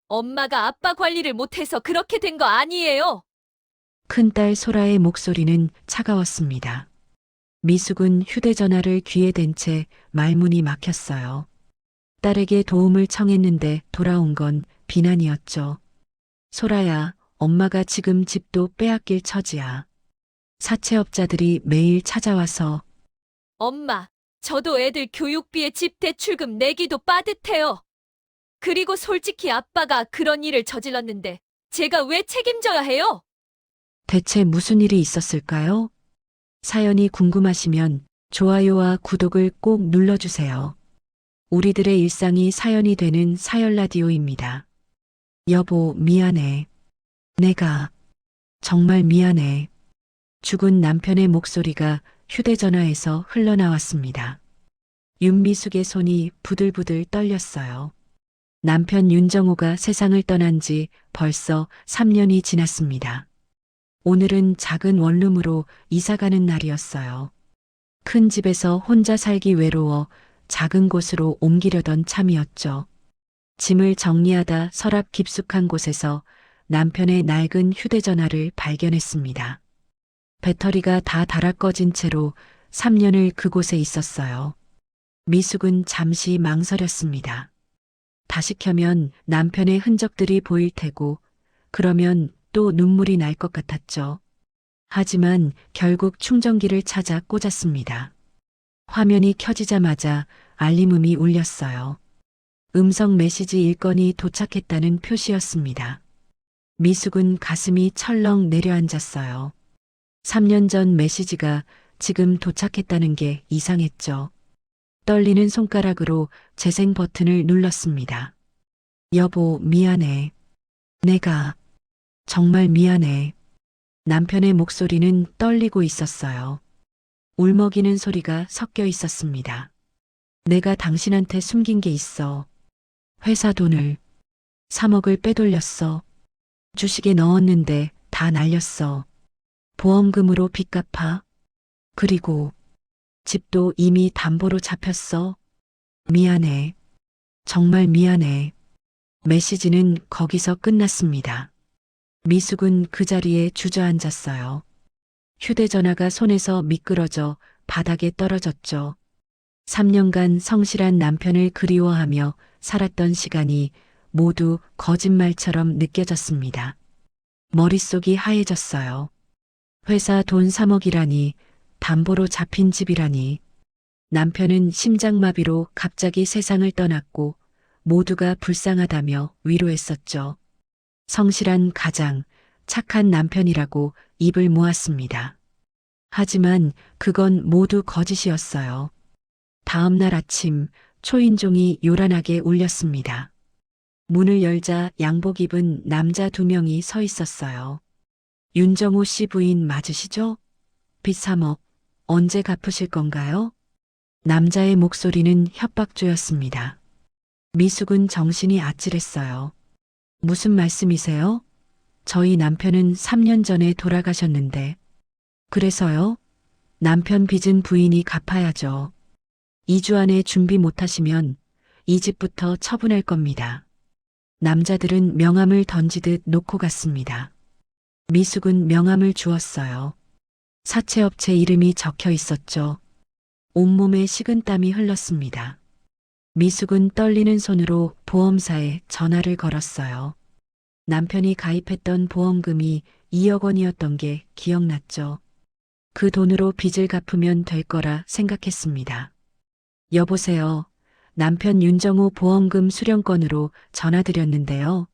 엄마가 아빠 관리를 못해서 그렇게 된 거 아니에요. 큰딸 소라의 목소리는 차가웠습니다. 미숙은 휴대전화를 귀에 댄 채 말문이 막혔어요. 딸에게 도움을 청했는데 돌아온 건 비난이었죠. 소라야, 엄마가 지금 집도 빼앗길 처지야. 사채업자들이 매일 찾아와서 엄마, 저도 애들 교육비에 집 대출금 내기도 빠듯해요. 그리고 솔직히 아빠가 그런 일을 저질렀는데 제가 왜 책임져야 해요? 대체 무슨 일이 있었을까요? 사연이 궁금하시면 좋아요와 구독을 꼭 눌러주세요. 우리들의 일상이 사연이 되는 사연 라디오입니다. 여보, 미안해. 내가 정말 미안해. 죽은 남편의 목소리가 휴대전화에서 흘러나왔습니다. 윤미숙의 손이 부들부들 떨렸어요. 남편 윤정호가 세상을 떠난 지 벌써 3년이 지났습니다. 오늘은 작은 원룸으로 이사가는 날이었어요. 큰 집에서 혼자 살기 외로워 작은 곳으로 옮기려던 참이었죠. 짐을 정리하다 서랍 깊숙한 곳에서 남편의 낡은 휴대전화를 발견했습니다. 배터리가 다 닳아 꺼진 채로 3년을 그곳에 있었어요. 미숙은 잠시 망설였습니다. 다시 켜면 남편의 흔적들이 보일 테고, 그러면 또 눈물이 날 것 같았죠. 하지만 결국 충전기를 찾아 꽂았습니다. 화면이 켜지자마자 알림음이 울렸어요. 음성 메시지 1건이 도착했다는 표시였습니다. 미숙은 가슴이 철렁 내려앉았어요. 3년 전 메시지가 지금 도착했다는 게 이상했죠. 떨리는 손가락으로 재생 버튼을 눌렀습니다. 여보, 미안해. 내가 정말 미안해. 남편의 목소리는 떨리고 있었어요. 울먹이는 소리가 섞여 있었습니다. 내가 당신한테 숨긴 게 있어. 회사 돈을 3억을 빼돌렸어. 주식에 넣었는데 다 날렸어. 보험금으로 빚 갚아. 그리고 집도 이미 담보로 잡혔어. 미안해. 정말 미안해. 메시지는 거기서 끝났습니다. 미숙은 그 자리에 주저앉았어요. 휴대전화가 손에서 미끄러져 바닥에 떨어졌죠. 3년간 성실한 남편을 그리워하며 살았던 시간이 모두 거짓말처럼 느껴졌습니다. 머릿속이 하얘졌어요. 회사 돈 3억이라니, 담보로 잡힌 집이라니. 남편은 심장마비로 갑자기 세상을 떠났고 모두가 불쌍하다며 위로했었죠. 성실한 가장, 착한 남편이라고 입을 모았습니다. 하지만 그건 모두 거짓이었어요. 다음 날 아침 초인종이 요란하게 울렸습니다. 문을 열자 양복 입은 남자 2명이 서 있었어요. 윤정호 씨 부인 맞으시죠? 빚 3억, 언제 갚으실 건가요? 남자의 목소리는 협박조였습니다. 미숙은 정신이 아찔했어요. 무슨 말씀이세요? 저희 남편은 3년 전에 돌아가셨는데. 그래서요? 남편 빚은 부인이 갚아야죠. 2주 안에 준비 못하시면 이 집부터 처분할 겁니다. 남자들은 명함을 던지듯 놓고 갔습니다. 미숙은 명함을 주었어요. 사채업체 이름이 적혀 있었죠. 온몸에 식은땀이 흘렀습니다. 미숙은 떨리는 손으로 보험사에 전화를 걸었어요. 남편이 가입했던 보험금이 2억 원이었던 게 기억났죠. 그 돈으로 빚을 갚으면 될 거라 생각했습니다. 여보세요. 남편 윤정호 보험금 수령건으로 전화드렸는데요.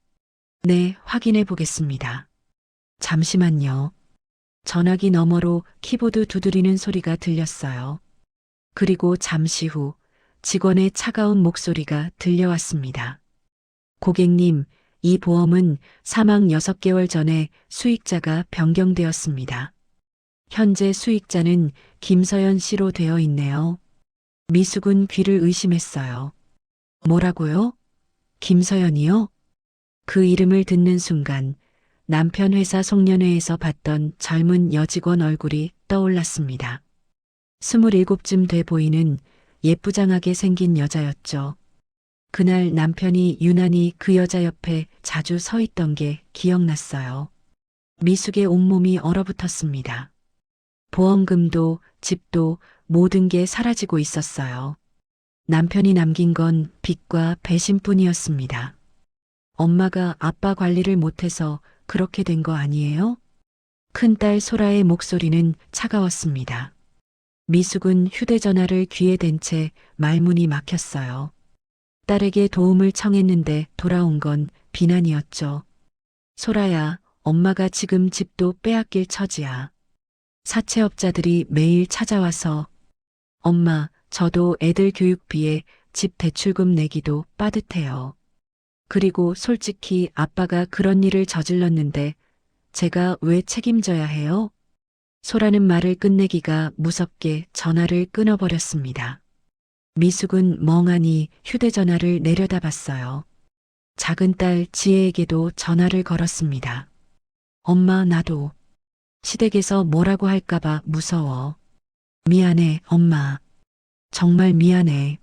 네, 확인해 보겠습니다. 잠시만요. 전화기 너머로 키보드 두드리는 소리가 들렸어요. 그리고 잠시 후 직원의 차가운 목소리가 들려왔습니다. 고객님, 이 보험은 사망 6개월 전에 수익자가 변경되었습니다. 현재 수익자는 김서연 씨로 되어 있네요. 미숙은 귀를 의심했어요. 뭐라고요? 김서연이요? 그 이름을 듣는 순간 남편 회사 송년회에서 봤던 젊은 여직원 얼굴이 떠올랐습니다. 27쯤 돼 보이는 예쁘장하게 생긴 여자였죠. 그날 남편이 유난히 그 여자 옆에 자주 서 있던 게 기억났어요. 미숙의 온몸이 얼어붙었습니다. 보험금도 집도 모든 게 사라지고 있었어요. 남편이 남긴 건 빚과 배신뿐이었습니다. 엄마가 아빠 관리를 못해서 그렇게 된 거 아니에요? 큰딸 소라의 목소리는 차가웠습니다. 미숙은 휴대전화를 귀에 댄 채 말문이 막혔어요. 딸에게 도움을 청했는데 돌아온 건 비난이었죠. 소라야, 엄마가 지금 집도 빼앗길 처지야. 사채업자들이 매일 찾아와서 엄마, 저도 애들 교육비에 집 대출금 내기도 빠듯해요. 그리고 솔직히 아빠가 그런 일을 저질렀는데 제가 왜 책임져야 해요? 소라는 말을 끝내기가 무섭게 전화를 끊어버렸습니다. 미숙은 멍하니 휴대전화를 내려다봤어요. 작은 딸 지혜에게도 전화를 걸었습니다. 엄마, 나도 시댁에서 뭐라고 할까봐 무서워. 미안해, 엄마. 정말 미안해.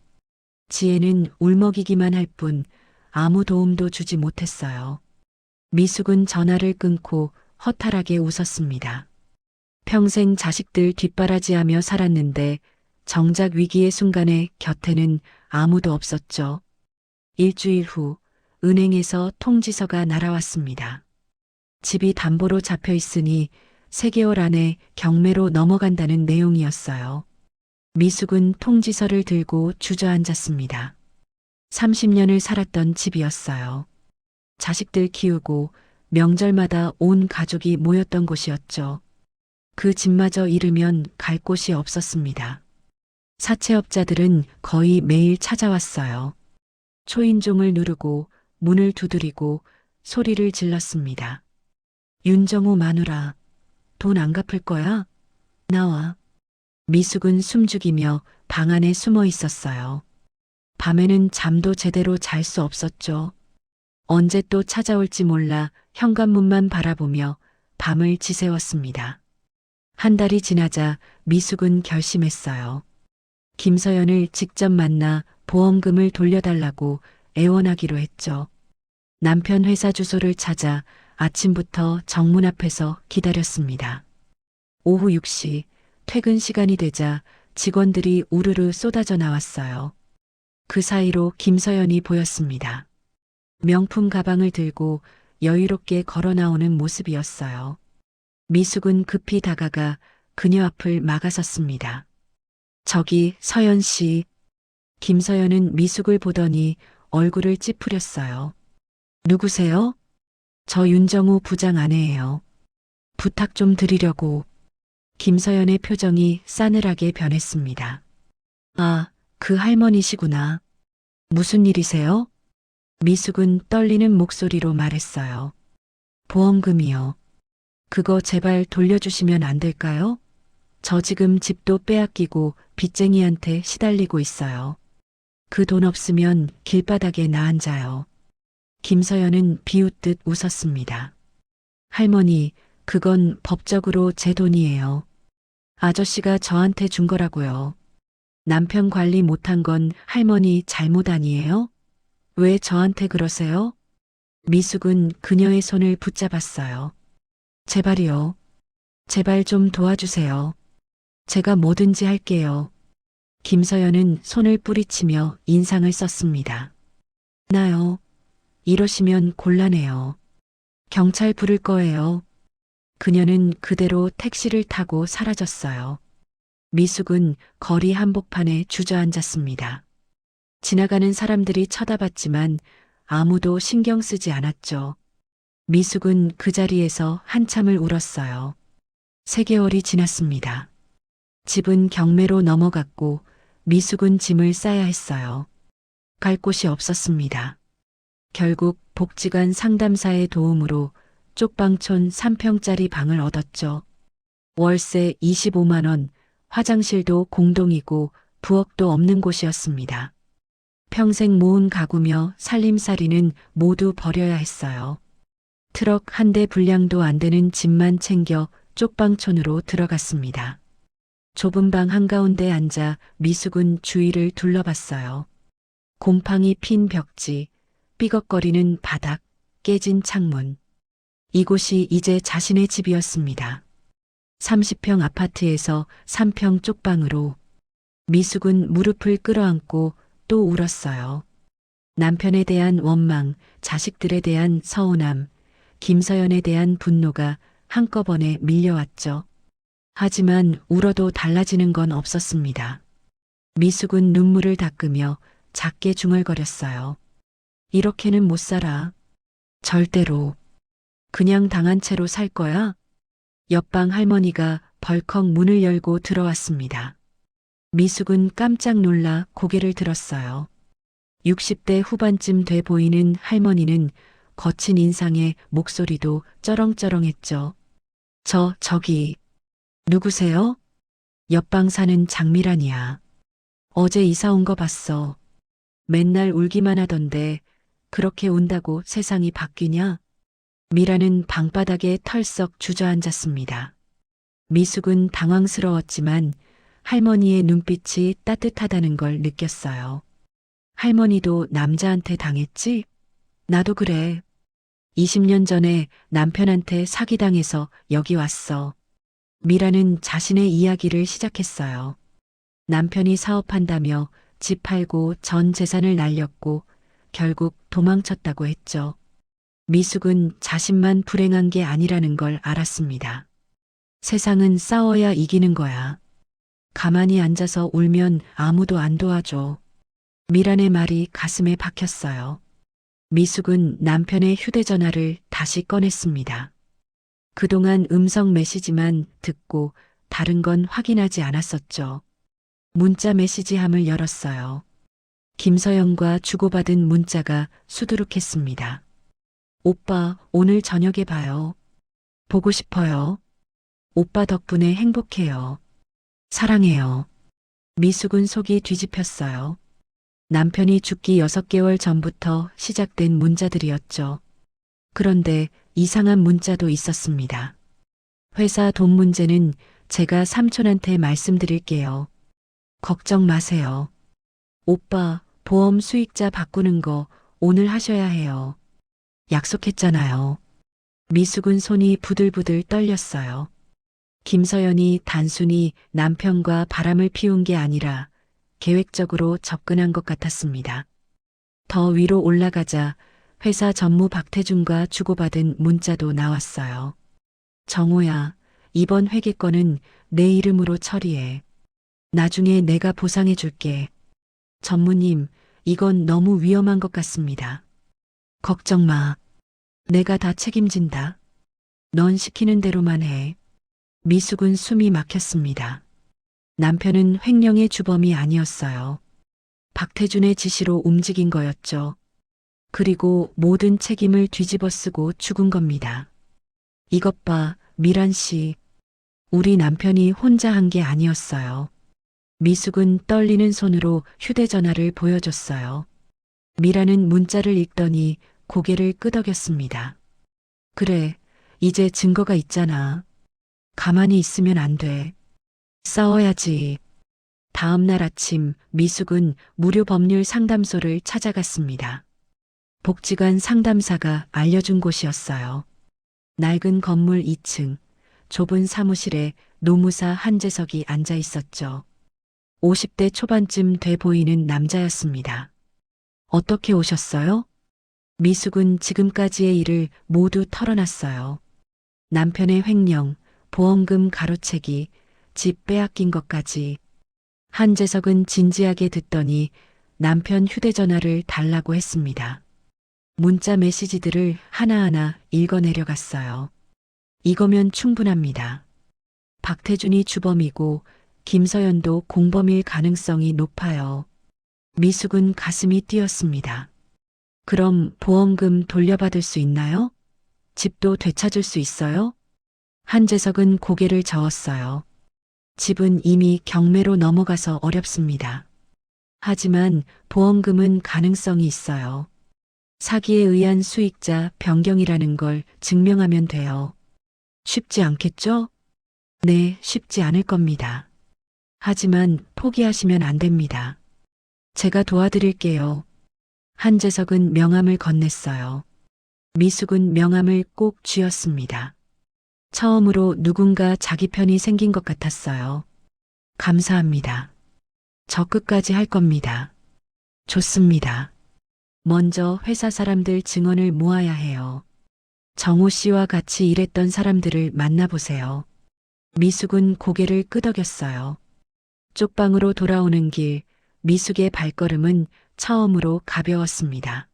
지혜는 울먹이기만 할 뿐 아무 도움도 주지 못했어요. 미숙은 전화를 끊고 허탈하게 웃었습니다. 평생 자식들 뒷바라지하며 살았는데 정작 위기의 순간에 곁에는 아무도 없었죠. 일주일 후 은행에서 통지서가 날아왔습니다. 집이 담보로 잡혀 있으니 3개월 안에 경매로 넘어간다는 내용이었어요. 미숙은 통지서를 들고 주저앉았습니다. 30년을 살았던 집이었어요. 자식들 키우고 명절마다 온 가족이 모였던 곳이었죠. 그 집마저 잃으면 갈 곳이 없었습니다. 사채업자들은 거의 매일 찾아왔어요. 초인종을 누르고 문을 두드리고 소리를 질렀습니다. 윤정우 마누라, 돈 안 갚을 거야? 나와. 미숙은 숨죽이며 방 안에 숨어 있었어요. 밤에는 잠도 제대로 잘 수 없었죠. 언제 또 찾아올지 몰라 현관문만 바라보며 밤을 지새웠습니다. 한 달이 지나자 미숙은 결심했어요. 김서연을 직접 만나 보험금을 돌려달라고 애원하기로 했죠. 남편 회사 주소를 찾아 아침부터 정문 앞에서 기다렸습니다. 오후 6시 퇴근 시간이 되자 직원들이 우르르 쏟아져 나왔어요. 그 사이로 김서연이 보였습니다. 명품 가방을 들고 여유롭게 걸어 나오는 모습이었어요. 미숙은 급히 다가가 그녀 앞을 막아섰습니다. 저기 서연 씨. 김서연은 미숙을 보더니 얼굴을 찌푸렸어요. 누구세요? 저 윤정우 부장 아내예요. 부탁 좀 드리려고. 김서연의 표정이 싸늘하게 변했습니다. 아, 그 할머니시구나. 무슨 일이세요? 미숙은 떨리는 목소리로 말했어요. 보험금이요. 그거 제발 돌려주시면 안 될까요? 저 지금 집도 빼앗기고 빚쟁이한테 시달리고 있어요. 그 돈 없으면 길바닥에 나앉아요. 김서연은 비웃듯 웃었습니다. 할머니, 그건 법적으로 제 돈이에요. 아저씨가 저한테 준 거라고요. 남편 관리 못한 건 할머니 잘못 아니에요? 왜 저한테 그러세요? 미숙은 그녀의 손을 붙잡았어요. 제발이요. 제발 좀 도와주세요. 제가 뭐든지 할게요. 김서연은 손을 뿌리치며 인상을 썼습니다. 나요. 이러시면 곤란해요. 경찰 부를 거예요. 그녀는 그대로 택시를 타고 사라졌어요. 미숙은 거리 한복판에 주저앉았습니다. 지나가는 사람들이 쳐다봤지만 아무도 신경 쓰지 않았죠. 미숙은 그 자리에서 한참을 울었어요. 3개월이 지났습니다. 집은 경매로 넘어갔고 미숙은 짐을 싸야 했어요. 갈 곳이 없었습니다. 결국 복지관 상담사의 도움으로 쪽방촌 3평짜리 방을 얻었죠. 월세 25만 원, 화장실도 공동이고 부엌도 없는 곳이었습니다. 평생 모은 가구며 살림살이는 모두 버려야 했어요. 트럭 한 대 분량도 안 되는 짐만 챙겨 쪽방촌으로 들어갔습니다. 좁은 방 한가운데 앉아 미숙은 주위를 둘러봤어요. 곰팡이 핀 벽지, 삐걱거리는 바닥, 깨진 창문. 이곳이 이제 자신의 집이었습니다. 30평 아파트에서 3평 쪽방으로. 미숙은 무릎을 끌어안고 또 울었어요. 남편에 대한 원망, 자식들에 대한 서운함, 김서연에 대한 분노가 한꺼번에 밀려왔죠. 하지만 울어도 달라지는 건 없었습니다. 미숙은 눈물을 닦으며 작게 중얼거렸어요. 이렇게는 못 살아. 절대로. 그냥 당한 채로 살 거야? 옆방 할머니가 벌컥 문을 열고 들어왔습니다. 미숙은 깜짝 놀라 고개를 들었어요. 60대 후반쯤 돼 보이는 할머니는 거친 인상에 목소리도 쩌렁쩌렁했죠. 저기, 누구세요? 옆방 사는 장미란이야. 어제 이사 온 거 봤어. 맨날 울기만 하던데 그렇게 운다고 세상이 바뀌냐? 미라는 방바닥에 털썩 주저앉았습니다. 미숙은 당황스러웠지만 할머니의 눈빛이 따뜻하다는 걸 느꼈어요. 할머니도 남자한테 당했지? 나도 그래. 20년 전에 남편한테 사기당해서 여기 왔어. 미라는 자신의 이야기를 시작했어요. 남편이 사업한다며 집 팔고 전 재산을 날렸고 결국 도망쳤다고 했죠. 미숙은 자신만 불행한 게 아니라는 걸 알았습니다. 세상은 싸워야 이기는 거야. 가만히 앉아서 울면 아무도 안 도와줘. 미란의 말이 가슴에 박혔어요. 미숙은 남편의 휴대전화를 다시 꺼냈습니다. 그동안 음성 메시지만 듣고 다른 건 확인하지 않았었죠. 문자 메시지함을 열었어요. 김서영과 주고받은 문자가 수두룩했습니다. 오빠, 오늘 저녁에 봐요. 보고 싶어요. 오빠 덕분에 행복해요. 사랑해요. 미숙은 속이 뒤집혔어요. 남편이 죽기 6개월 전부터 시작된 문자들이었죠. 그런데 이상한 문자도 있었습니다. 회사 돈 문제는 제가 삼촌한테 말씀드릴게요. 걱정 마세요. 오빠, 보험 수익자 바꾸는 거 오늘 하셔야 해요. 약속했잖아요. 미숙은 손이 부들부들 떨렸어요. 김서연이 단순히 남편과 바람을 피운 게 아니라 계획적으로 접근한 것 같았습니다. 더 위로 올라가자 회사 전무 박태준과 주고받은 문자도 나왔어요. 정호야, 이번 회계권은 내 이름으로 처리해. 나중에 내가 보상해 줄게. 전무님, 이건 너무 위험한 것 같습니다. 걱정 마. 내가 다 책임진다. 넌 시키는 대로만 해. 미숙은 숨이 막혔습니다. 남편은 횡령의 주범이 아니었어요. 박태준의 지시로 움직인 거였죠. 그리고 모든 책임을 뒤집어 쓰고 죽은 겁니다. 이것 봐, 미란 씨. 우리 남편이 혼자 한 게 아니었어요. 미숙은 떨리는 손으로 휴대전화를 보여줬어요. 미라는 문자를 읽더니 고개를 끄덕였습니다. 그래, 이제 증거가 있잖아. 가만히 있으면 안 돼. 싸워야지. 다음 날 아침 미숙은 무료 법률 상담소를 찾아갔습니다. 복지관 상담사가 알려준 곳이었어요. 낡은 건물 2층, 좁은 사무실에 노무사 한재석이 앉아 있었죠. 50대 초반쯤 돼 보이는 남자였습니다. 어떻게 오셨어요? 미숙은 지금까지의 일을 모두 털어놨어요. 남편의 횡령, 보험금 가로채기, 집 빼앗긴 것까지. 한재석은 진지하게 듣더니 남편 휴대전화를 달라고 했습니다. 문자 메시지들을 하나하나 읽어내려갔어요. 이거면 충분합니다. 박태준이 주범이고 김서연도 공범일 가능성이 높아요. 미숙은 가슴이 뛰었습니다. 그럼 보험금 돌려받을 수 있나요? 집도 되찾을 수 있어요? 한재석은 고개를 저었어요. 집은 이미 경매로 넘어가서 어렵습니다. 하지만 보험금은 가능성이 있어요. 사기에 의한 수익자 변경이라는 걸 증명하면 돼요. 쉽지 않겠죠? 네, 쉽지 않을 겁니다. 하지만 포기하시면 안 됩니다. 제가 도와드릴게요. 한재석은 명함을 건넸어요. 미숙은 명함을 꼭 쥐었습니다. 처음으로 누군가 자기 편이 생긴 것 같았어요. 감사합니다. 저 끝까지 할 겁니다. 좋습니다. 먼저 회사 사람들 증언을 모아야 해요. 정호 씨와 같이 일했던 사람들을 만나보세요. 미숙은 고개를 끄덕였어요. 쪽방으로 돌아오는 길, 미숙의 발걸음은 처음으로 가벼웠습니다.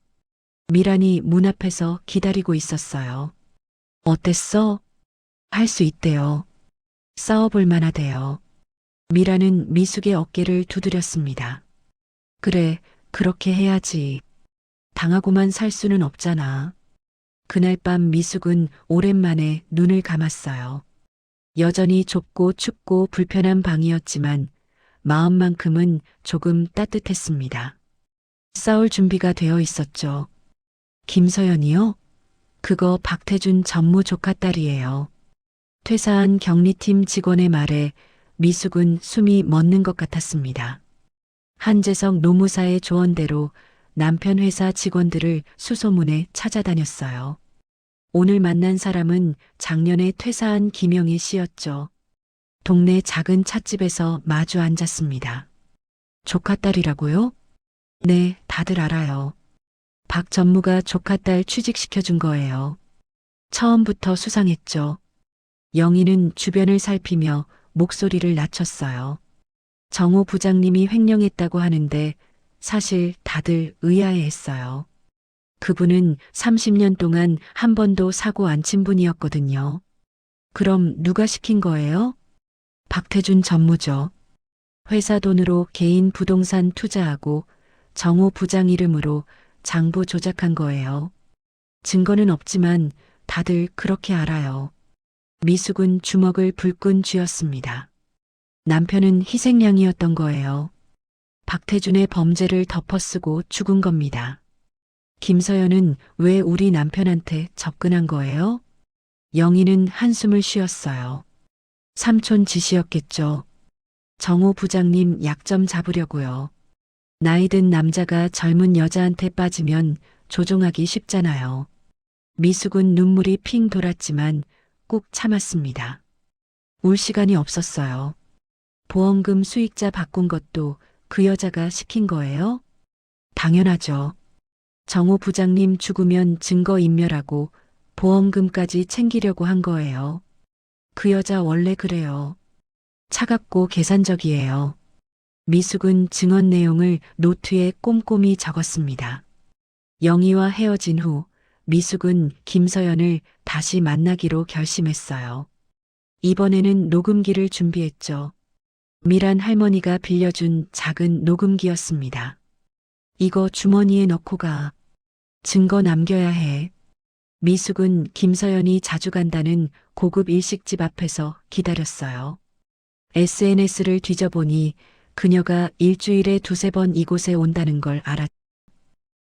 미란이 문 앞에서 기다리고 있었어요. 어땠어? 할 수 있대요. 싸워볼 만하대요. 미란은 미숙의 어깨를 두드렸습니다. 그래, 그렇게 해야지. 당하고만 살 수는 없잖아. 그날 밤 미숙은 오랜만에 눈을 감았어요. 여전히 좁고 춥고 불편한 방이었지만 마음만큼은 조금 따뜻했습니다. 싸울 준비가 되어 있었죠. 김서연이요? 그거 박태준 전무 조카 딸이에요. 퇴사한 격리팀 직원의 말에 미숙은 숨이 멎는 것 같았습니다. 한재석 노무사의 조언대로 남편 회사 직원들을 수소문에 찾아다녔어요. 오늘 만난 사람은 작년에 퇴사한 김영희 씨였죠. 동네 작은 찻집에서 마주 앉았습니다. 조카딸이라고요? 네, 다들 알아요. 박 전무가 조카딸 취직시켜준 거예요. 처음부터 수상했죠. 영희는 주변을 살피며 목소리를 낮췄어요. 정호 부장님이 횡령했다고 하는데 사실 다들 의아해했어요. 그분은 30년 동안 한 번도 사고 안 친 분이었거든요. 그럼 누가 시킨 거예요? 박태준 전무죠. 회사 돈으로 개인 부동산 투자하고 정호 부장 이름으로 장부 조작한 거예요. 증거는 없지만 다들 그렇게 알아요. 미숙은 주먹을 불끈 쥐었습니다. 남편은 희생양이었던 거예요. 박태준의 범죄를 덮어쓰고 죽은 겁니다. 김서연은 왜 우리 남편한테 접근한 거예요? 영희는 한숨을 쉬었어요. 삼촌 지시였겠죠. 정호 부장님 약점 잡으려고요. 나이든 남자가 젊은 여자한테 빠지면 조종하기 쉽잖아요. 미숙은 눈물이 핑 돌았지만 꾹 참았습니다. 울 시간이 없었어요. 보험금 수익자 바꾼 것도 그 여자가 시킨 거예요? 당연하죠. 정호 부장님 죽으면 증거인멸하고 보험금까지 챙기려고 한 거예요. 그 여자 원래 그래요. 차갑고 계산적이에요. 미숙은 증언 내용을 노트에 꼼꼼히 적었습니다. 영희와 헤어진 후 미숙은 김서연을 다시 만나기로 결심했어요. 이번에는 녹음기를 준비했죠. 미란 할머니가 빌려준 작은 녹음기였습니다. 이거 주머니에 넣고 가. 증거 남겨야 해. 미숙은 김서연이 자주 간다는 고급 일식집 앞에서 기다렸어요. SNS를 뒤져보니 그녀가 일주일에 2~3번 이곳에 온다는 걸 알았죠.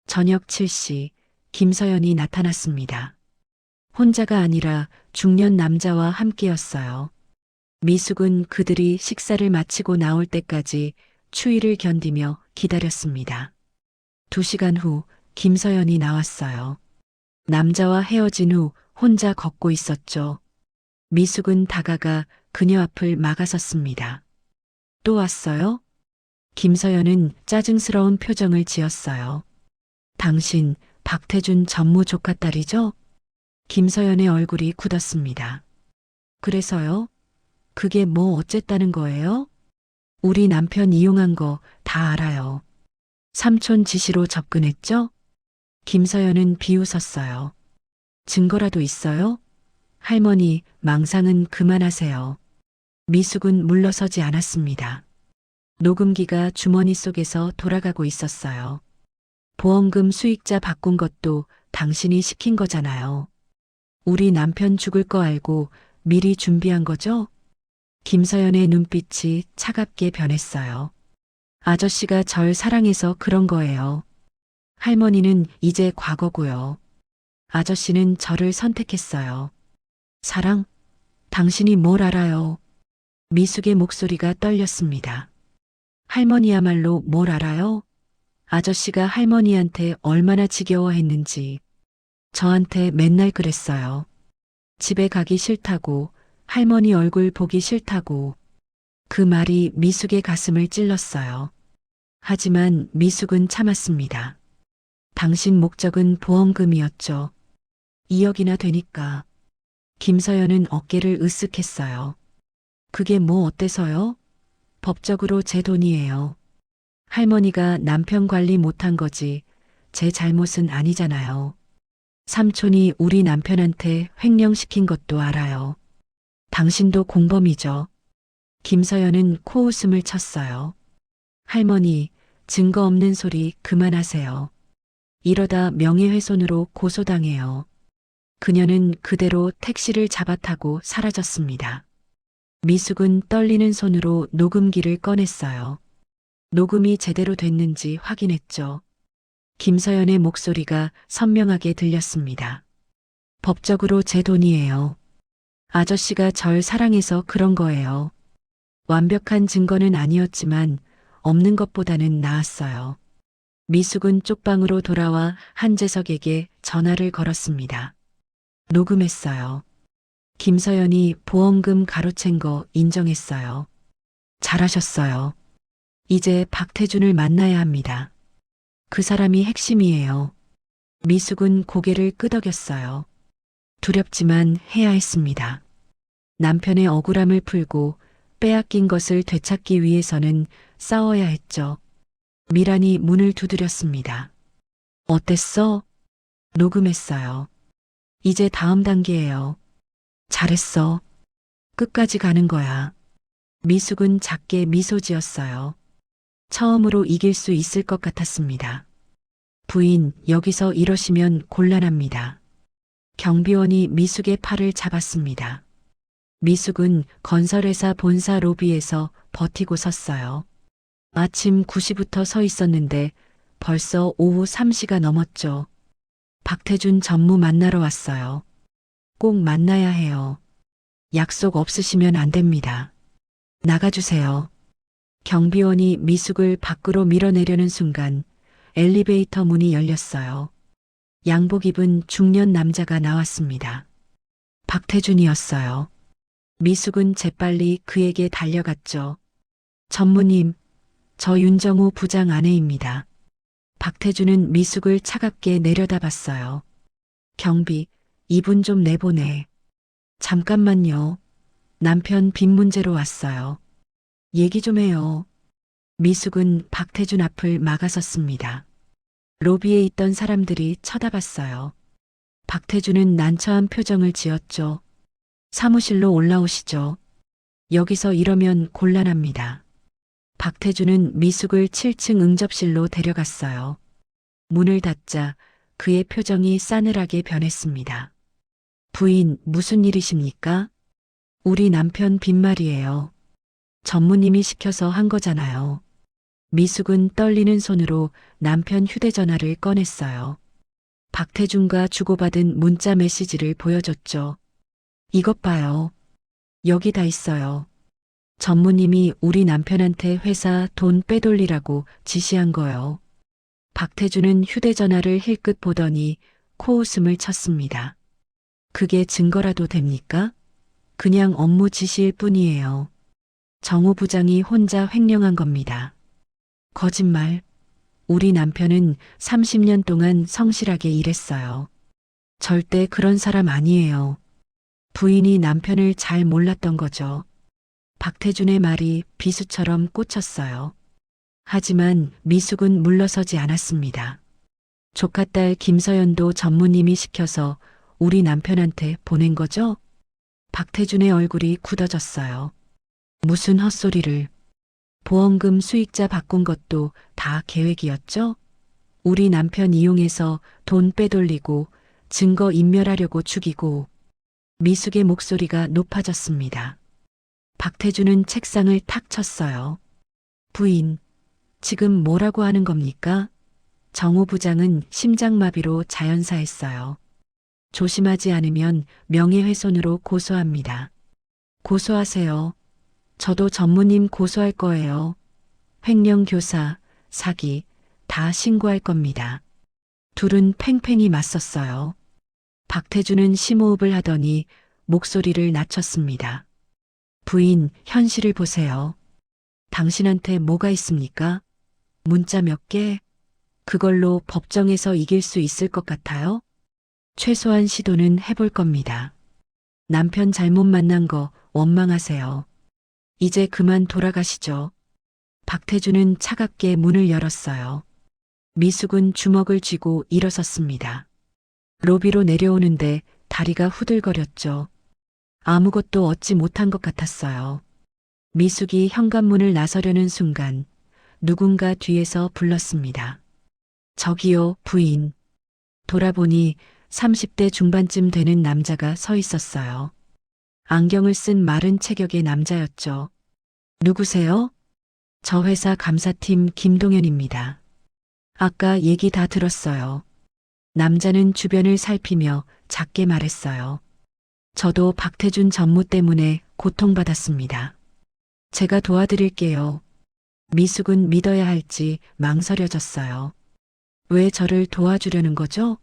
저녁 7시 김서연이 나타났습니다. 혼자가 아니라 중년 남자와 함께였어요. 미숙은 그들이 식사를 마치고 나올 때까지 추위를 견디며 기다렸습니다. 2시간 후 김서연이 나왔어요. 남자와 헤어진 후 혼자 걷고 있었죠. 미숙은 다가가 그녀 앞을 막아섰습니다. 또 왔어요? 김서연은 짜증스러운 표정을 지었어요. 당신 박태준 전무 조카 딸이죠? 김서연의 얼굴이 굳었습니다. 그래서요? 그게 뭐 어쨌다는 거예요? 우리 남편 이용한 거 다 알아요. 삼촌 지시로 접근했죠? 김서연은 비웃었어요. 증거라도 있어요? 할머니, 망상은 그만하세요. 미숙은 물러서지 않았습니다. 녹음기가 주머니 속에서 돌아가고 있었어요. 보험금 수익자 바꾼 것도 당신이 시킨 거잖아요. 우리 남편 죽을 거 알고 미리 준비한 거죠? 김서연의 눈빛이 차갑게 변했어요. 아저씨가 절 사랑해서 그런 거예요. 할머니는 이제 과거고요. 아저씨는 저를 선택했어요. 사랑? 당신이 뭘 알아요? 미숙의 목소리가 떨렸습니다. 할머니야말로 뭘 알아요? 아저씨가 할머니한테 얼마나 지겨워했는지 저한테 맨날 그랬어요. 집에 가기 싫다고, 할머니 얼굴 보기 싫다고. 그 말이 미숙의 가슴을 찔렀어요. 하지만 미숙은 참았습니다. 당신 목적은 보험금이었죠. 2억이나 되니까. 김서연은 어깨를 으쓱했어요. 그게 뭐 어때서요? 법적으로 제 돈이에요. 할머니가 남편 관리 못한 거지. 제 잘못은 아니잖아요. 삼촌이 우리 남편한테 횡령시킨 것도 알아요. 당신도 공범이죠. 김서연은 코웃음을 쳤어요. 할머니, 증거 없는 소리 그만하세요. 이러다 명예훼손으로 고소당해요. 그녀는 그대로 택시를 잡아타고 사라졌습니다. 미숙은 떨리는 손으로 녹음기를 꺼냈어요. 녹음이 제대로 됐는지 확인했죠. 김서연의 목소리가 선명하게 들렸습니다. 법적으로 제 돈이에요. 아저씨가 절 사랑해서 그런 거예요. 완벽한 증거는 아니었지만 없는 것보다는 나았어요. 미숙은 쪽방으로 돌아와 한재석에게 전화를 걸었습니다. 녹음했어요. 김서연이 보험금 가로챈 거 인정했어요. 잘하셨어요. 이제 박태준을 만나야 합니다. 그 사람이 핵심이에요. 미숙은 고개를 끄덕였어요. 두렵지만 해야 했습니다. 남편의 억울함을 풀고 빼앗긴 것을 되찾기 위해서는 싸워야 했죠. 미란이 문을 두드렸습니다. 어땠어? 녹음했어요. 이제 다음 단계예요. 잘했어. 끝까지 가는 거야. 미숙은 작게 미소 지었어요. 처음으로 이길 수 있을 것 같았습니다. 부인, 여기서 이러시면 곤란합니다. 경비원이 미숙의 팔을 잡았습니다. 미숙은 건설회사 본사 로비에서 버티고 섰어요. 아침 9시부터 서 있었는데 벌써 오후 3시가 넘었죠. 박태준 전무 만나러 왔어요. 꼭 만나야 해요. 약속 없으시면 안 됩니다. 나가주세요. 경비원이 미숙을 밖으로 밀어내려는 순간 엘리베이터 문이 열렸어요. 양복 입은 중년 남자가 나왔습니다. 박태준이었어요. 미숙은 재빨리 그에게 달려갔죠. 전무님, 저 윤정우 부장 아내입니다. 박태준은 미숙을 차갑게 내려다봤어요. 경비, 이분 좀 내보내. 잠깐만요. 남편 빚 문제로 왔어요. 얘기 좀 해요. 미숙은 박태준 앞을 막아섰습니다. 로비에 있던 사람들이 쳐다봤어요. 박태준은 난처한 표정을 지었죠. 사무실로 올라오시죠. 여기서 이러면 곤란합니다. 박태준은 미숙을 7층 응접실로 데려갔어요. 문을 닫자 그의 표정이 싸늘하게 변했습니다. 부인, 무슨 일이십니까? 우리 남편 빈말이에요. 전무님이 시켜서 한 거잖아요. 미숙은 떨리는 손으로 남편 휴대전화를 꺼냈어요. 박태준과 주고받은 문자 메시지를 보여줬죠. 이것 봐요. 여기 다 있어요. 전무님이 우리 남편한테 회사 돈 빼돌리라고 지시한 거요. 박태준은 휴대전화를 힐끗 보더니 코웃음을 쳤습니다. 그게 증거라도 됩니까? 그냥 업무 지시일 뿐이에요. 정우 부장이 혼자 횡령한 겁니다. 거짓말. 우리 남편은 30년 동안 성실하게 일했어요. 절대 그런 사람 아니에요. 부인이 남편을 잘 몰랐던 거죠. 박태준의 말이 비수처럼 꽂혔어요. 하지만 미숙은 물러서지 않았습니다. 조카딸 김서연도 전무님이 시켜서 우리 남편한테 보낸 거죠? 박태준의 얼굴이 굳어졌어요. 무슨 헛소리를. 보험금 수익자 바꾼 것도 다 계획이었죠? 우리 남편 이용해서 돈 빼돌리고 증거 인멸하려고 죽이고. 미숙의 목소리가 높아졌습니다. 박태준은 책상을 탁 쳤어요. 부인, 지금 뭐라고 하는 겁니까? 정우 부장은 심장마비로 자연사했어요. 조심하지 않으면 명예훼손으로 고소합니다. 고소하세요. 저도 전무님 고소할 거예요. 횡령 교사, 사기, 다 신고할 겁니다. 둘은 팽팽히 맞섰어요. 박태준은 심호흡을 하더니 목소리를 낮췄습니다. 부인, 현실을 보세요. 당신한테 뭐가 있습니까? 문자 몇 개? 그걸로 법정에서 이길 수 있을 것 같아요? 최소한 시도는 해볼 겁니다. 남편 잘못 만난 거 원망하세요. 이제 그만 돌아가시죠. 박태준은 차갑게 문을 열었어요. 미숙은 주먹을 쥐고 일어섰습니다. 로비로 내려오는데 다리가 후들거렸죠. 아무것도 얻지 못한 것 같았어요. 미숙이 현관문을 나서려는 순간 누군가 뒤에서 불렀습니다. 저기요, 부인. 돌아보니 30대 중반쯤 되는 남자가 서 있었어요. 안경을 쓴 마른 체격의 남자였죠. 누구세요? 저 회사 감사팀 김동현입니다. 아까 얘기 다 들었어요. 남자는 주변을 살피며 작게 말했어요. 저도 박태준 전무 때문에 고통받았습니다. 제가 도와드릴게요. 미숙은 믿어야 할지 망설여졌어요. 왜 저를 도와주려는 거죠?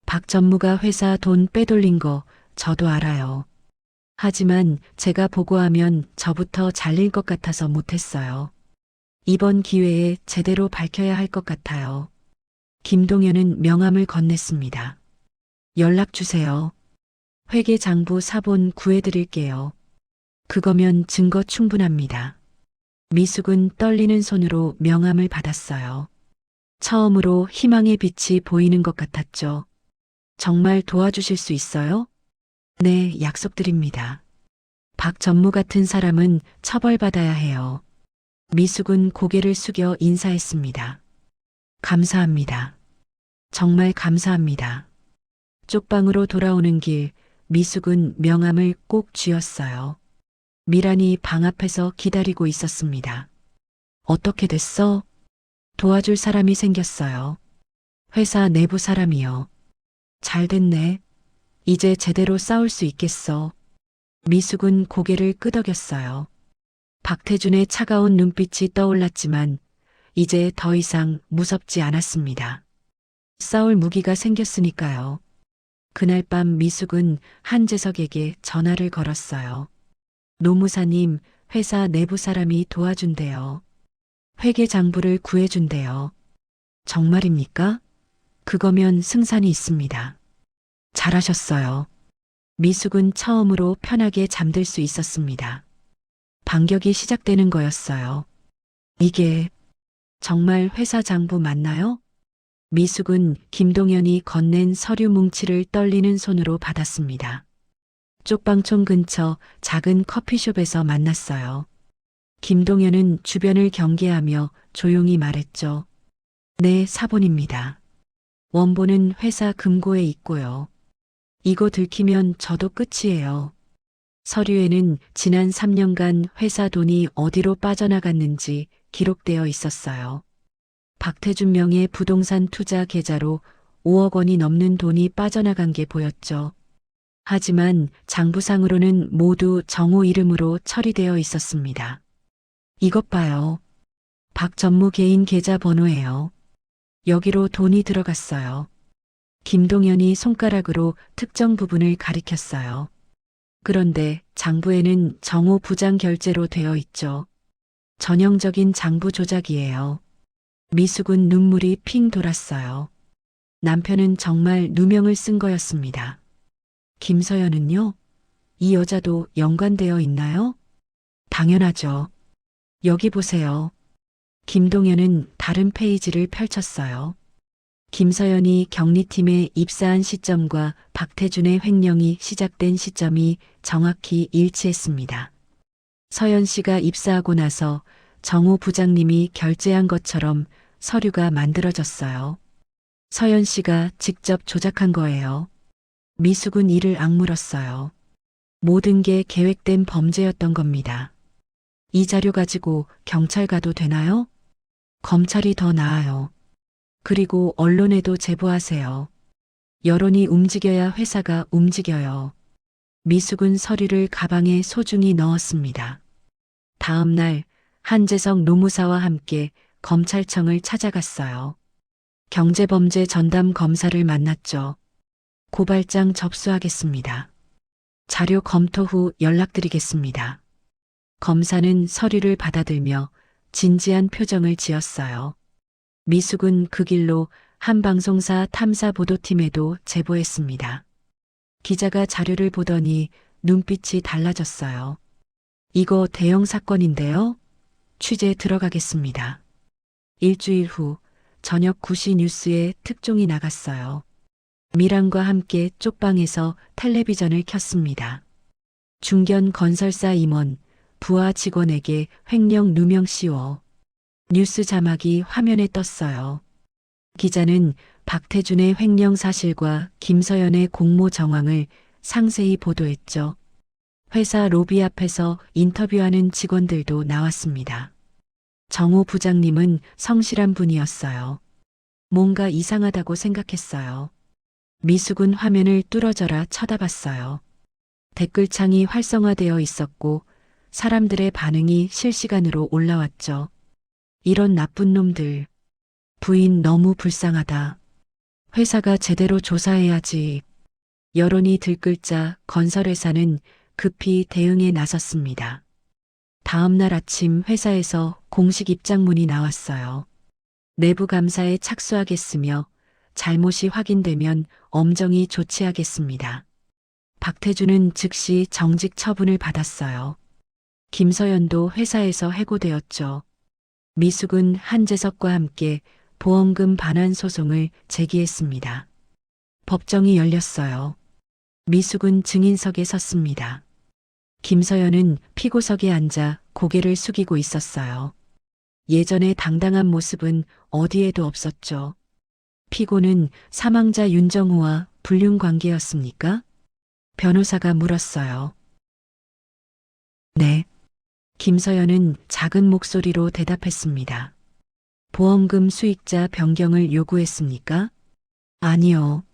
박 전무가 회사 돈 빼돌린 거 저도 알아요. 하지만 제가 보고하면 저부터 잘릴 것 같아서 못했어요. 이번 기회에 제대로 밝혀야 할 것 같아요. 김동현은 명함을 건넸습니다. 연락 주세요. 회계장부 사본 구해드릴게요. 그거면 증거 충분합니다. 미숙은 떨리는 손으로 명함을 받았어요. 처음으로 희망의 빛이 보이는 것 같았죠. 정말 도와주실 수 있어요? 네, 약속드립니다. 박 전무 같은 사람은 처벌받아야 해요. 미숙은 고개를 숙여 인사했습니다. 감사합니다. 정말 감사합니다. 쪽방으로 돌아오는 길, 미숙은 명함을 꼭 쥐었어요. 미란이 방 앞에서 기다리고 있었습니다. 어떻게 됐어? 도와줄 사람이 생겼어요. 회사 내부 사람이요. 잘 됐네. 이제 제대로 싸울 수 있겠어. 미숙은 고개를 끄덕였어요. 박태준의 차가운 눈빛이 떠올랐지만 이제 더 이상 무섭지 않았습니다. 싸울 무기가 생겼으니까요. 그날 밤 미숙은 한재석에게 전화를 걸었어요. 노무사님, 회사 내부 사람이 도와준대요. 회계장부를 구해준대요. 정말입니까? 그거면 승산이 있습니다. 잘하셨어요. 미숙은 처음으로 편하게 잠들 수 있었습니다. 반격이 시작되는 거였어요. 이게 정말 회사 장부 맞나요? 미숙은 김동현이 건넨 서류 뭉치를 떨리는 손으로 받았습니다. 쪽방촌 근처 작은 커피숍에서 만났어요. 김동현은 주변을 경계하며 조용히 말했죠. 네, 사본입니다. 원본은 회사 금고에 있고요. 이거 들키면 저도 끝이에요. 서류에는 지난 3년간 회사 돈이 어디로 빠져나갔는지 기록되어 있었어요. 박태준 명의 부동산 투자 계좌로 5억 원이 넘는 돈이 빠져나간 게 보였죠. 하지만 장부상으로는 모두 정호 이름으로 처리되어 있었습니다. 이것 봐요. 박 전무 개인 계좌 번호예요. 여기로 돈이 들어갔어요. 김동현이 손가락으로 특정 부분을 가리켰어요. 그런데 장부에는 정호 부장 결제로 되어 있죠. 전형적인 장부 조작이에요. 미숙은 눈물이 핑 돌았어요. 남편은 정말 누명을 쓴 거였습니다. 김서연은요? 이 여자도 연관되어 있나요? 당연하죠. 여기 보세요. 김동현은 다른 페이지를 펼쳤어요. 김서연이 격리팀에 입사한 시점과 박태준의 횡령이 시작된 시점이 정확히 일치했습니다. 서연 씨가 입사하고 나서 정호 부장님이 결제한 것처럼 서류가 만들어졌어요. 서연 씨가 직접 조작한 거예요. 미숙은 이를 악물었어요. 모든 게 계획된 범죄였던 겁니다. 이 자료 가지고 경찰 가도 되나요? 검찰이 더 나아요. 그리고 언론에도 제보하세요. 여론이 움직여야 회사가 움직여요. 미숙은 서류를 가방에 소중히 넣었습니다. 다음 날 한재석 노무사와 함께 검찰청을 찾아갔어요. 경제범죄 전담 검사를 만났죠. 고발장 접수하겠습니다. 자료 검토 후 연락드리겠습니다. 검사는 서류를 받아들며 진지한 표정을 지었어요. 미숙은 그 길로 한 방송사 탐사보도팀에도 제보했습니다. 기자가 자료를 보더니 눈빛이 달라졌어요. 이거 대형 사건인데요? 취재 들어가겠습니다. 일주일 후 저녁 9시 뉴스에 특종이 나갔어요. 미랑과 함께 쪽방에서 텔레비전을 켰습니다. 중견 건설사 임원, 부하 직원에게 횡령 누명 씌워. 뉴스 자막이 화면에 떴어요. 기자는 박태준의 횡령 사실과 김서연의 공모 정황을 상세히 보도했죠. 회사 로비 앞에서 인터뷰하는 직원들도 나왔습니다. 정호 부장님은 성실한 분이었어요. 뭔가 이상하다고 생각했어요. 미숙은 화면을 뚫어져라 쳐다봤어요. 댓글창이 활성화되어 있었고 사람들의 반응이 실시간으로 올라왔죠. 이런 나쁜 놈들. 부인 너무 불쌍하다. 회사가 제대로 조사해야지. 여론이 들끓자 건설회사는 급히 대응에 나섰습니다. 다음 날 아침 회사에서 공식 입장문이 나왔어요. 내부 감사에 착수하겠으며 잘못이 확인되면 엄정히 조치하겠습니다. 박태준은 즉시 정직 처분을 받았어요. 김서연도 회사에서 해고되었죠. 미숙은 한재석과 함께 보험금 반환 소송을 제기했습니다. 법정이 열렸어요. 미숙은 증인석에 섰습니다. 김서연은 피고석에 앉아 고개를 숙이고 있었어요. 예전의 당당한 모습은 어디에도 없었죠. 피고는 사망자 윤정우와 불륜 관계였습니까? 변호사가 물었어요. 네. 김서연은 작은 목소리로 대답했습니다. 보험금 수익자 변경을 요구했습니까? 아니요.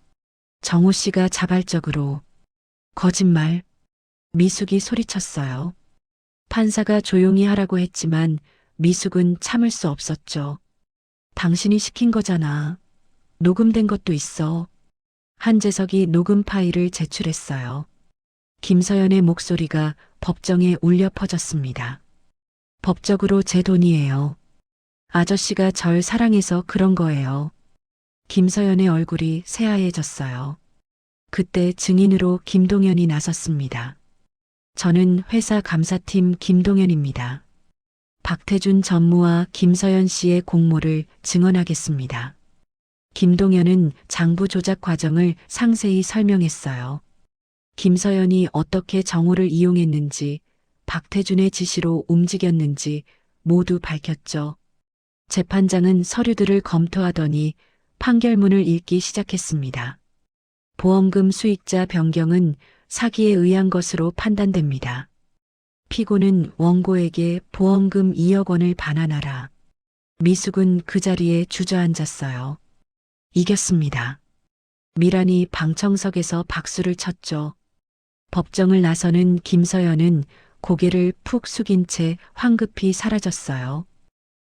정호 씨가 자발적으로. 거짓말. 미숙이 소리쳤어요. 판사가 조용히 하라고 했지만 미숙은 참을 수 없었죠. 당신이 시킨 거잖아. 녹음된 것도 있어. 한재석이 녹음 파일을 제출했어요. 김서연의 목소리가 법정에 울려 퍼졌습니다. 법적으로 제 돈이에요. 아저씨가 절 사랑해서 그런 거예요. 김서연의 얼굴이 새하얘졌어요. 그때 증인으로 김동현이 나섰습니다. 저는 회사 감사팀 김동현입니다. 박태준 전무와 김서연 씨의 공모를 증언하겠습니다. 김동현은 장부 조작 과정을 상세히 설명했어요. 김서연이 어떻게 정호를 이용했는지, 박태준의 지시로 움직였는지 모두 밝혔죠. 재판장은 서류들을 검토하더니 판결문을 읽기 시작했습니다. 보험금 수익자 변경은 사기에 의한 것으로 판단됩니다. 피고는 원고에게 보험금 2억 원을 반환하라. 미숙은 그 자리에 주저앉았어요. 이겼습니다. 미란이 방청석에서 박수를 쳤죠. 법정을 나서는 김서연은 고개를 푹 숙인 채 황급히 사라졌어요.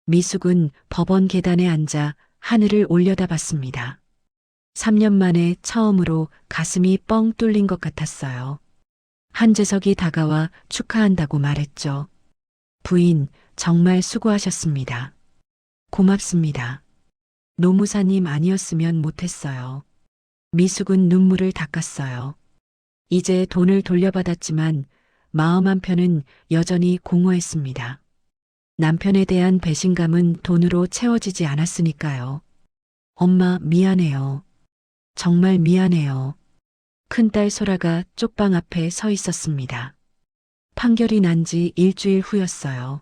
미숙은 법원 계단에 앉아 하늘을 올려다봤습니다. 3년 만에 처음으로 가슴이 뻥 뚫린 것 같았어요. 한재석이 다가와 축하한다고 말했죠. 부인, 정말 수고하셨습니다. 고맙습니다. 노무사님 아니었으면 못했어요. 미숙은 눈물을 닦았어요. 이제 돈을 돌려받았지만 마음 한편은 여전히 공허했습니다. 남편에 대한 배신감은 돈으로 채워지지 않았으니까요. 엄마 미안해요. 정말 미안해요. 큰딸 소라가 쪽방 앞에 서 있었습니다. 판결이 난 지 일주일 후였어요.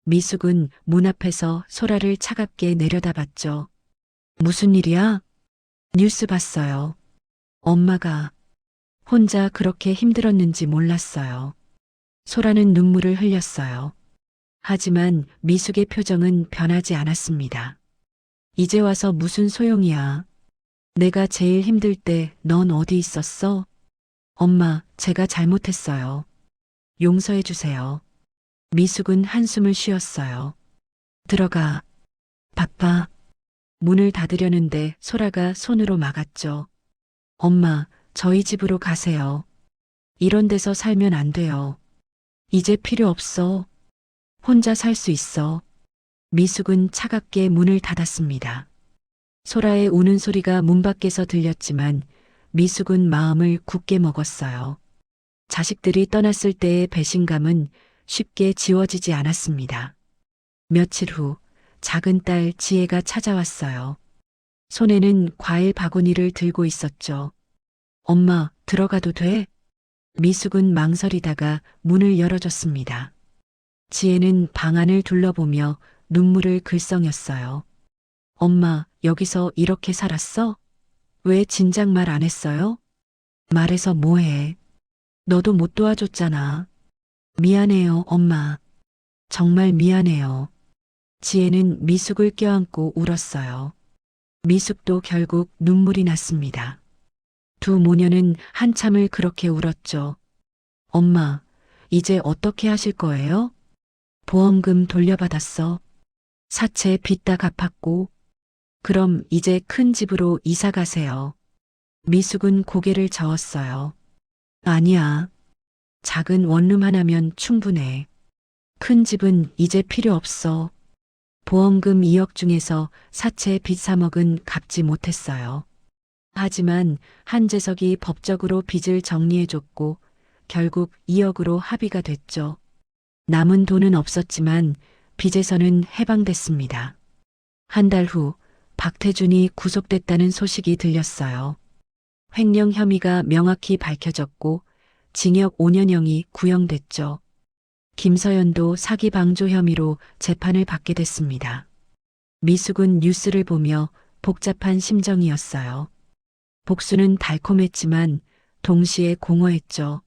미숙은 문 앞에서 소라를 차갑게 내려다봤죠. 무슨 일이야? 뉴스 봤어요. 엄마가 혼자 그렇게 힘들었는지 몰랐어요. 소라는 눈물을 흘렸어요. 하지만 미숙의 표정은 변하지 않았습니다. 이제 와서 무슨 소용이야. 내가 제일 힘들 때 넌 어디 있었어? 엄마, 제가 잘못했어요. 용서해 주세요. 미숙은 한숨을 쉬었어요. 들어가. 바빠. 문을 닫으려는데 소라가 손으로 막았죠. 엄마, 저희 집으로 가세요. 이런 데서 살면 안 돼요. 이제 필요 없어. 혼자 살 수 있어. 미숙은 차갑게 문을 닫았습니다. 소라의 우는 소리가 문 밖에서 들렸지만 미숙은 마음을 굳게 먹었어요. 자식들이 떠났을 때의 배신감은 쉽게 지워지지 않았습니다. 며칠 후 작은 딸 지혜가 찾아왔어요. 손에는 과일 바구니를 들고 있었죠. 엄마, 들어가도 돼? 미숙은 망설이다가 문을 열어줬습니다. 지혜는 방 안을 둘러보며 눈물을 글썽였어요. 엄마, 여기서 이렇게 살았어? 왜 진작 말 안 했어요? 말해서 뭐해? 너도 못 도와줬잖아. 미안해요, 엄마. 정말 미안해요. 지혜는 미숙을 껴안고 울었어요. 미숙도 결국 눈물이 났습니다. 두 모녀는 한참을 그렇게 울었죠. 엄마, 이제 어떻게 하실 거예요? 보험금 돌려받았어. 사채 빚 다 갚았고. 그럼 이제 큰 집으로 이사 가세요. 미숙은 고개를 저었어요. 아니야. 작은 원룸 하나면 충분해. 큰 집은 이제 필요 없어. 보험금 2억 중에서 사채 빚 3억은 갚지 못했어요. 하지만 한재석이 법적으로 빚을 정리해줬고 결국 2억으로 합의가 됐죠. 남은 돈은 없었지만 빚에서는 해방됐습니다. 한 달 후 박태준이 구속됐다는 소식이 들렸어요. 횡령 혐의가 명확히 밝혀졌고 징역 5년형이 구형됐죠. 김서연도 사기 방조 혐의로 재판을 받게 됐습니다. 미숙은 뉴스를 보며 복잡한 심정이었어요. 복수는 달콤했지만 동시에 공허했죠.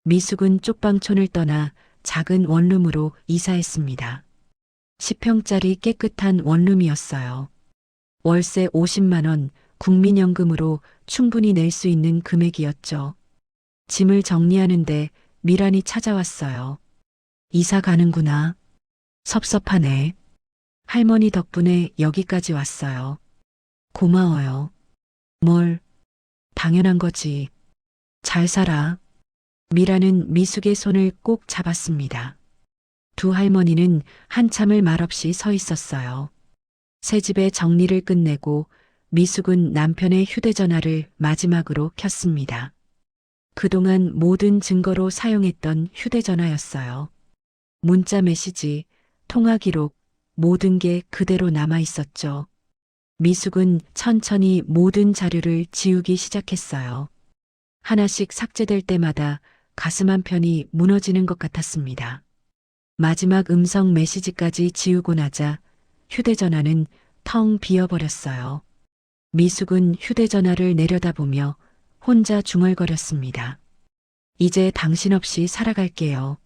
미숙은 쪽방촌을 떠나 작은 원룸으로 이사했습니다. 10평짜리 깨끗한 원룸이었어요. 월세 50만 원, 국민연금으로 충분히 낼 수 있는 금액이었죠. 짐을 정리하는데 미란이 찾아왔어요. 이사 가는구나. 섭섭하네. 할머니 덕분에 여기까지 왔어요. 고마워요. 뭘? 당연한 거지. 잘 살아. 미라는 미숙의 손을 꼭 잡았습니다. 두 할머니는 한참을 말없이 서 있었어요. 새 집의 정리를 끝내고 미숙은 남편의 휴대전화를 마지막으로 켰습니다. 그동안 모든 증거로 사용했던 휴대전화였어요. 문자 메시지, 통화 기록, 모든 게 그대로 남아 있었죠. 미숙은 천천히 모든 자료를 지우기 시작했어요. 하나씩 삭제될 때마다 가슴 한편이 무너지는 것 같았습니다. 마지막 음성 메시지까지 지우고 나자 휴대전화는 텅 비어버렸어요. 미숙은 휴대전화를 내려다보며 혼자 중얼거렸습니다. 이제 당신 없이 살아갈게요.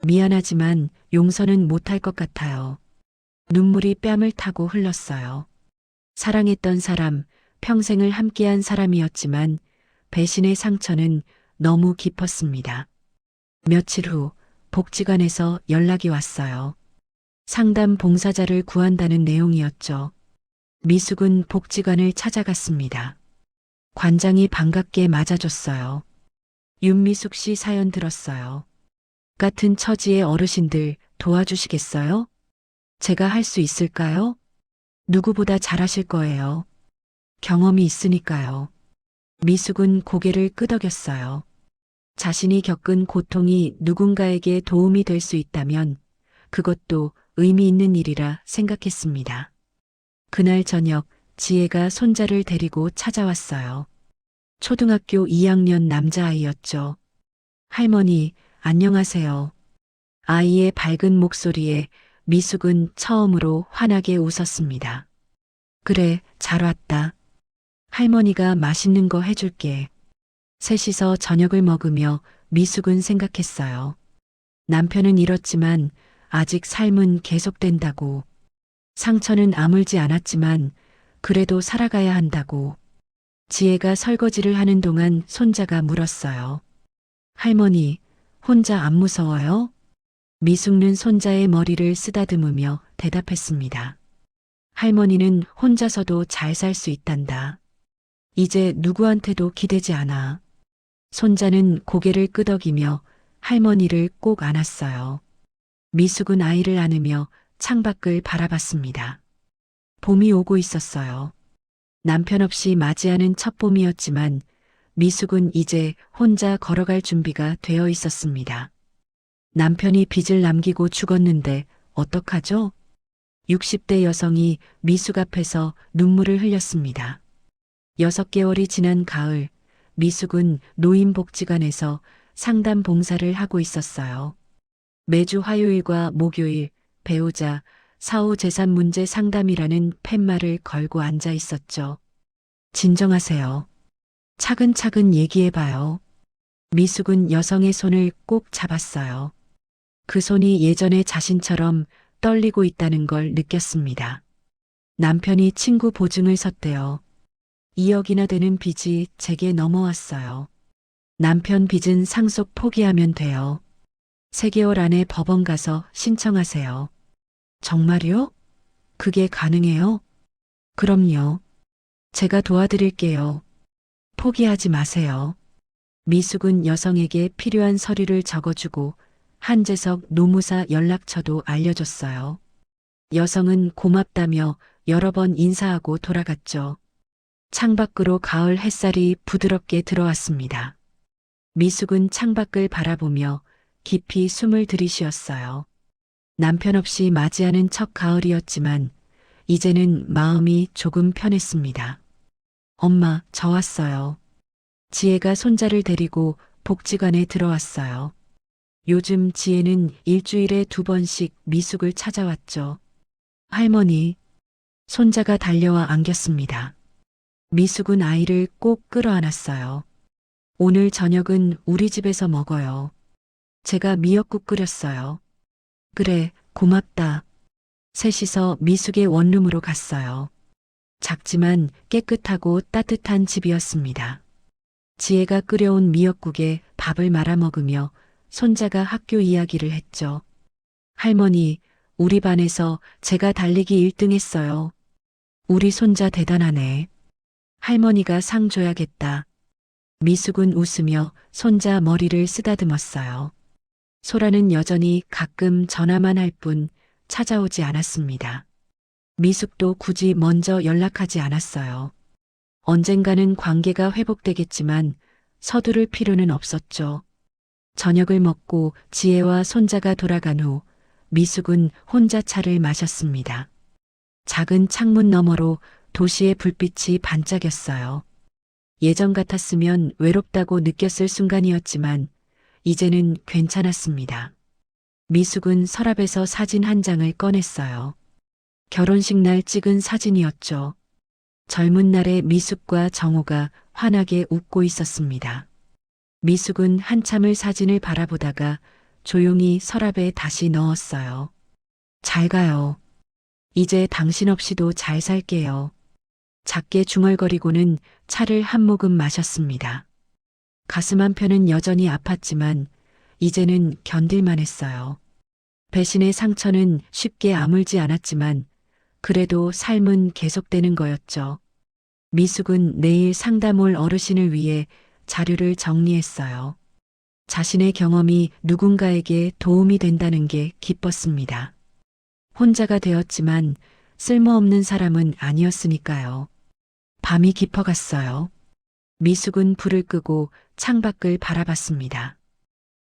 미안하지만 용서는 못할 것 같아요. 눈물이 뺨을 타고 흘렀어요. 사랑했던 사람, 평생을 함께한 사람이었지만 배신의 상처는 너무 깊었습니다. 며칠 후 복지관에서 연락이 왔어요. 상담 봉사자를 구한다는 내용이었죠. 미숙은 복지관을 찾아갔습니다. 관장이 반갑게 맞아줬어요. 윤미숙 씨 사연 들었어요. 같은 처지의 어르신들 도와주시겠어요? 제가 할 수 있을까요? 누구보다 잘하실 거예요. 경험이 있으니까요. 미숙은 고개를 끄덕였어요. 자신이 겪은 고통이 누군가에게 도움이 될 수 있다면 그것도 의미 있는 일이라 생각했습니다. 그날 저녁 지혜가 손자를 데리고 찾아왔어요. 초등학교 2학년 남자아이였죠. 할머니, 안녕하세요. 아이의 밝은 목소리에 미숙은 처음으로 환하게 웃었습니다. 그래, 잘 왔다. 할머니가 맛있는 거 해줄게. 셋이서 저녁을 먹으며 미숙은 생각했어요. 남편은 잃었지만 아직 삶은 계속된다고. 상처는 아물지 않았지만 그래도 살아가야 한다고. 지혜가 설거지를 하는 동안 손자가 물었어요. 할머니, 혼자 안 무서워요? 미숙는 손자의 머리를 쓰다듬으며 대답했습니다. 할머니는 혼자서도 잘 살 수 있단다. 이제 누구한테도 기대지 않아. 손자는 고개를 끄덕이며 할머니를 꼭 안았어요. 미숙은 아이를 안으며 창밖을 바라봤습니다. 봄이 오고 있었어요. 남편 없이 맞이하는 첫 봄이었지만 미숙은 이제 혼자 걸어갈 준비가 되어 있었습니다. 남편이 빚을 남기고 죽었는데 어떡하죠? 60대 여성이 미숙 앞에서 눈물을 흘렸습니다. 6개월이 지난 가을, 미숙은 노인복지관에서 상담 봉사를 하고 있었어요. 매주 화요일과 목요일, 배우자, 사후 재산 문제 상담이라는 팻말을 걸고 앉아 있었죠. 진정하세요. 차근차근 얘기해봐요. 미숙은 여성의 손을 꼭 잡았어요. 그 손이 예전의 자신처럼 떨리고 있다는 걸 느꼈습니다. 남편이 친구 보증을 섰대요. 2억이나 되는 빚이 제게 넘어왔어요. 남편 빚은 상속 포기하면 돼요. 3개월 안에 법원 가서 신청하세요. 정말요? 그게 가능해요? 그럼요. 제가 도와드릴게요. 포기하지 마세요. 미숙은 여성에게 필요한 서류를 적어주고 한재석 노무사 연락처도 알려줬어요. 여성은 고맙다며 여러 번 인사하고 돌아갔죠. 창밖으로 가을 햇살이 부드럽게 들어왔습니다. 미숙은 창밖을 바라보며 깊이 숨을 들이쉬었어요. 남편 없이 맞이하는 첫 가을이었지만 이제는 마음이 조금 편했습니다. 엄마, 저 왔어요. 지혜가 손자를 데리고 복지관에 들어왔어요. 요즘 지혜는 일주일에 2번씩 미숙을 찾아왔죠. 할머니, 손자가 달려와 안겼습니다. 미숙은 아이를 꼭 끌어안았어요. 오늘 저녁은 우리 집에서 먹어요. 제가 미역국 끓였어요. 그래, 고맙다. 셋이서 미숙의 원룸으로 갔어요. 작지만 깨끗하고 따뜻한 집이었습니다. 지혜가 끓여온 미역국에 밥을 말아 먹으며 손자가 학교 이야기를 했죠. 할머니, 우리 반에서 제가 달리기 1등 했어요. 우리 손자 대단하네. 할머니가 상 줘야겠다. 미숙은 웃으며 손자 머리를 쓰다듬었어요. 소라는 여전히 가끔 전화만 할 뿐 찾아오지 않았습니다. 미숙도 굳이 먼저 연락하지 않았어요. 언젠가는 관계가 회복되겠지만 서두를 필요는 없었죠. 저녁을 먹고 지혜와 손자가 돌아간 후 미숙은 혼자 차를 마셨습니다. 작은 창문 너머로 도시의 불빛이 반짝였어요. 예전 같았으면 외롭다고 느꼈을 순간이었지만 이제는 괜찮았습니다. 미숙은 서랍에서 사진 한 장을 꺼냈어요. 결혼식 날 찍은 사진이었죠. 젊은 날의 미숙과 정호가 환하게 웃고 있었습니다. 미숙은 한참을 사진을 바라보다가 조용히 서랍에 다시 넣었어요. 잘 가요. 이제 당신 없이도 잘 살게요. 작게 중얼거리고는 차를 한 모금 마셨습니다. 가슴 한편은 여전히 아팠지만 이제는 견딜만 했어요. 배신의 상처는 쉽게 아물지 않았지만 그래도 삶은 계속되는 거였죠. 미숙은 내일 상담 올 어르신을 위해 자료를 정리했어요. 자신의 경험이 누군가에게 도움이 된다는 게 기뻤습니다. 혼자가 되었지만 쓸모없는 사람은 아니었으니까요. 밤이 깊어갔어요. 미숙은 불을 끄고 창밖을 바라봤습니다.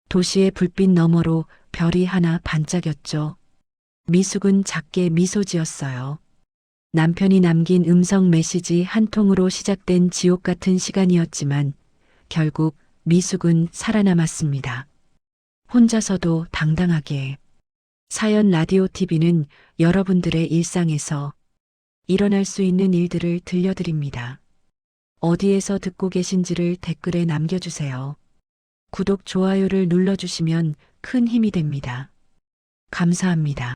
도시의 불빛 너머로 별이 하나 반짝였죠. 미숙은 작게 미소 지었어요. 남편이 남긴 음성 메시지 한 통으로 시작된 지옥 같은 시간이었지만 결국 미숙은 살아남았습니다. 혼자서도 당당하게. 사연 라디오 TV는 여러분들의 일상에서 일어날 수 있는 일들을 들려드립니다. 어디에서 듣고 계신지를 댓글에 남겨주세요. 구독, 좋아요를 눌러주시면 큰 힘이 됩니다. 감사합니다.